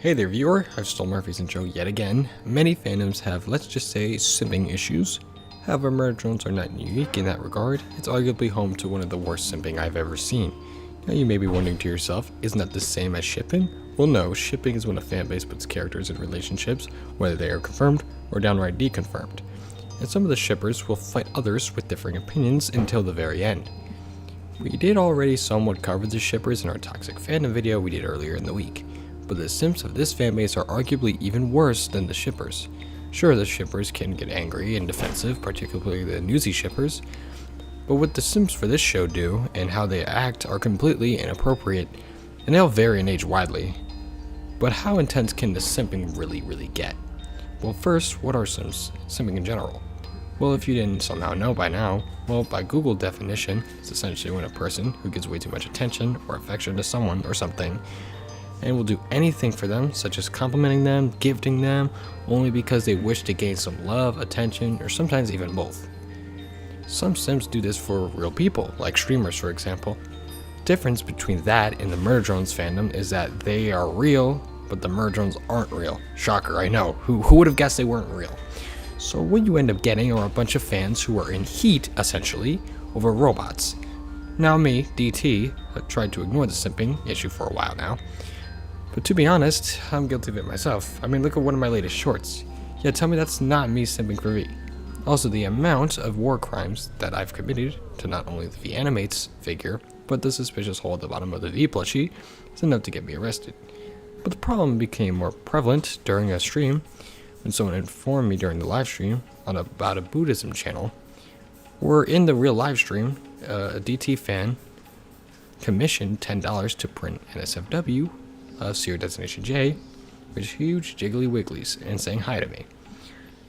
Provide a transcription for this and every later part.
Hey there viewer, I've stole Murphy's intro yet again. Many fandoms have, let's just say, simping issues. However, murder drones are not unique in that regard. It's arguably home to one of the worst simping I've ever seen. Now you may be wondering to yourself, isn't that the same as shipping? Well no, shipping is when a fanbase puts characters in relationships, whether they are confirmed or downright deconfirmed. And some of the shippers will fight others with differing opinions until the very end. We did already somewhat cover the shippers in our toxic fandom video we did earlier in the week. But the simps of this fanbase are arguably even worse than the shippers. Sure, the shippers can get angry and defensive, particularly the newsy shippers, but what the simps for this show do and how they act are completely inappropriate, and they'll vary in age widely. But how intense can the simping really get? Well, first, what are simping in general? Well, if you didn't somehow know by now, well, by Google definition, it's essentially when a person who gives way too much attention or affection to someone or something and will do anything for them, such as complimenting them, gifting them, only because they wish to gain some love, attention, or sometimes even both. Some simps do this for real people, like streamers for example. Difference between that and the murder drones fandom is that they are real, but the murder drones aren't real. Shocker, I know. Who would have guessed they weren't real? So what you end up getting are a bunch of fans who are in heat, essentially, over robots. Now me, DT, have tried to ignore the simping issue for a while now. But to be honest, I'm guilty of it myself. I mean, look at one of my latest shorts. Yeah, tell me that's not me simping for V. Also, the amount of war crimes that I've committed to not only the V Animates figure, but the suspicious hole at the bottom of the V plushie is enough to get me arrested. But the problem became more prevalent during a stream when someone informed me during the live stream about a Buddhism channel, where in the real live stream, a DT fan commissioned $10 to print NSFW Seer Destination J, with huge jiggly wigglies, and saying hi to me.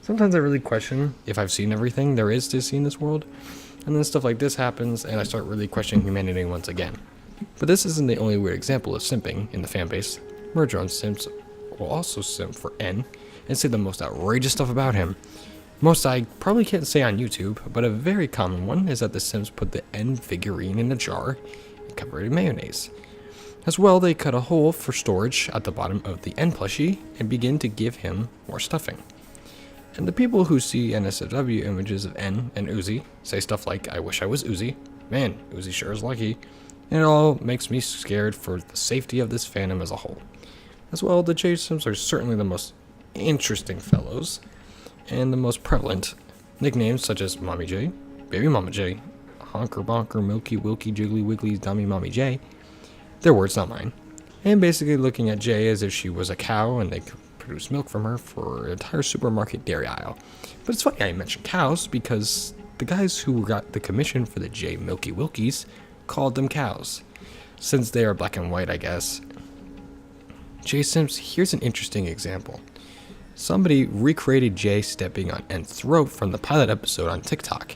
Sometimes I really question if I've seen everything there is to see in this world, and then stuff like this happens, and I start really questioning humanity once again. But this isn't the only weird example of simping in the fanbase. Murder drone simps will also simp for N, and say the most outrageous stuff about him. Most I probably can't say on YouTube, but a very common one is that the simps put the N figurine in a jar and cover it in mayonnaise. As well, they cut a hole for storage at the bottom of the N plushie and begin to give him more stuffing. And the people who see NSFW images of N and Uzi say stuff like, I wish I was Uzi, man, Uzi sure is lucky, and it all makes me scared for the safety of this fandom as a whole. As well, the J Sims are certainly the most interesting fellows, and the most prevalent. Nicknames such as Mommy J, Baby Mama J, Honker Bonker, Milky Wilky, Jiggly Wiggly, Dummy Mommy J, their words, not mine. And basically looking at Jay as if she was a cow and they could produce milk from her for an entire supermarket dairy aisle. But it's funny I mentioned cows because the guys who got the commission for the J Milky Wilkies called them cows. Since they are black and white, I guess. J Sims, here's an interesting example. Somebody recreated Jay stepping on N's throat from the pilot episode on TikTok.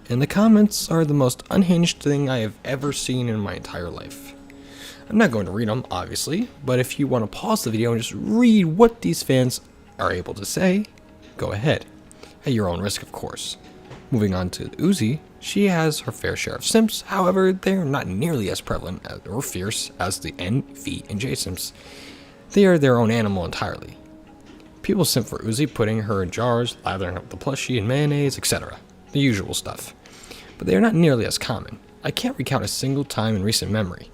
And the comments are the most unhinged thing I have ever seen in my entire life. I'm not going to read them, obviously, but if you want to pause the video and just read what these fans are able to say, go ahead. At your own risk, of course. Moving on to Uzi, she has her fair share of simps, however, they're not nearly as prevalent or fierce as the N, V, and J simps. They are their own animal entirely. People simp for Uzi, putting her in jars, lathering up the plushie in mayonnaise, etc. The usual stuff. But they are not nearly as common. I can't recount a single time in recent memory.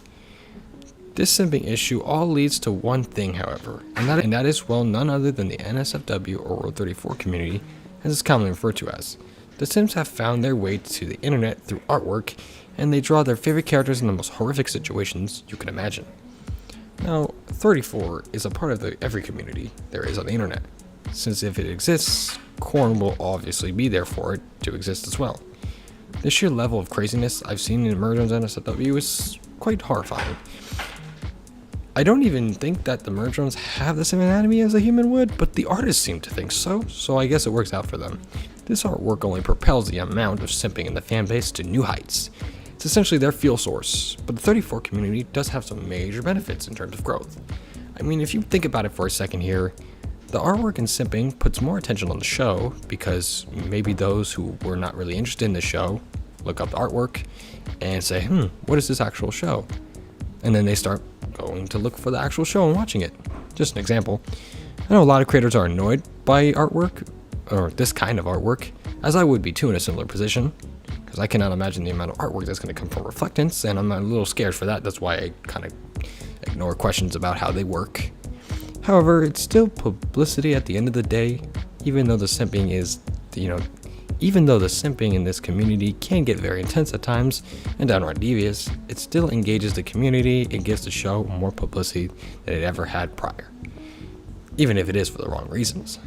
This simping issue all leads to one thing, however, and that is, well, none other than the NSFW or World 34 community, as it's commonly referred to as. The simps have found their way to the internet through artwork, and they draw their favorite characters in the most horrific situations you can imagine. Now, 34 is a part of every community there is on the internet, since if it exists, Korn will obviously be there for it to exist as well. The sheer level of craziness I've seen in Murder Drones NSFW is quite horrifying. I don't even think that the murder drones have the same anatomy as a human would, but the artists seem to think so I guess it works out for them. This artwork only propels the amount of simping in the fanbase to new heights. It's essentially their fuel source, but the 34 community does have some major benefits in terms of growth. I mean, if you think about it for a second here, the artwork and simping puts more attention on the show because maybe those who were not really interested in the show look up the artwork and say, what is this actual show? And then they start going to look for the actual show and watching it. Just an example. I know a lot of creators are annoyed by artwork, or this kind of artwork, as I would be too in a similar position, because I cannot imagine the amount of artwork that's going to come from Reflectance, and I'm a little scared for that. That's why I kind of ignore questions about how they work. However, it's still publicity at the end of the day, even though the simping in this community can get very intense at times and downright devious, it still engages the community and gives the show more publicity than it ever had prior, even if it is for the wrong reasons.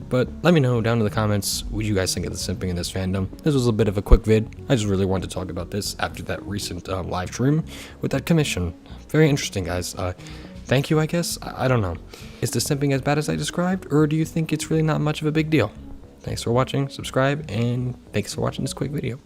But let me know down in the comments what you guys think of the simping in this fandom. This was a bit of a quick vid. I just really wanted to talk about this after that recent live stream with that commission. Very interesting, guys. Thank you, I guess. I don't know. Is the simping as bad as I described, or do you think it's really not much of a big deal? Thanks for watching, subscribe, and thanks for watching this quick video.